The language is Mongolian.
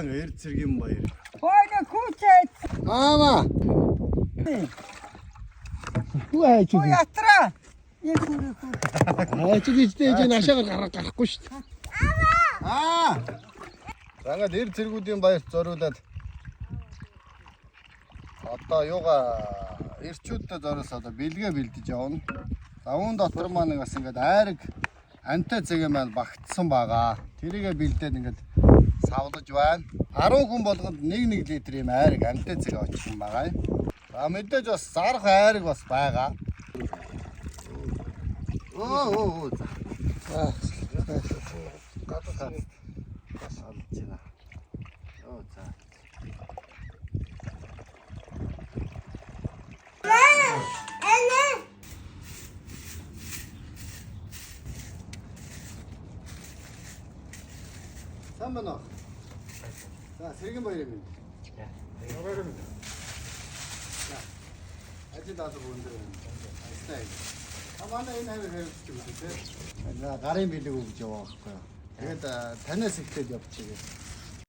эр цэргийн баяр. Хойно күүчээ. Аава. Юу хайж Ой ятра. Яг хүрээ. чи гистэй чи нашаагаар гарахгүй шүү дээ. Аа. Зангаад эр цэргүүдийн баярт зориулаад одоо юугаа эрчүүдтэй зориулсан одоо бэлгээ бэлдэж явна. За үүн дотор маань нэг бас ингээд айраг антай цэгээ маань багтсан байгаа. Тэрийгэ бэлдээд ингээд савлаж байна. 10 хүн болгонд 1 литр юм айраг антай цэгээ очих юм байгаа. За мэдээж бас зарах айраг бас байгаа. Оо. Сайн байна уу? За, сэргэн баяр юм. Баярмаа. За. Ажил даалгавар өндөр байна. Астай. Манай энэ хавь хэрэгч юм үү те? За, гарын бэлэг өгч яваа байхгүй юу? Тэгээд танаас ихтэй явчихъя.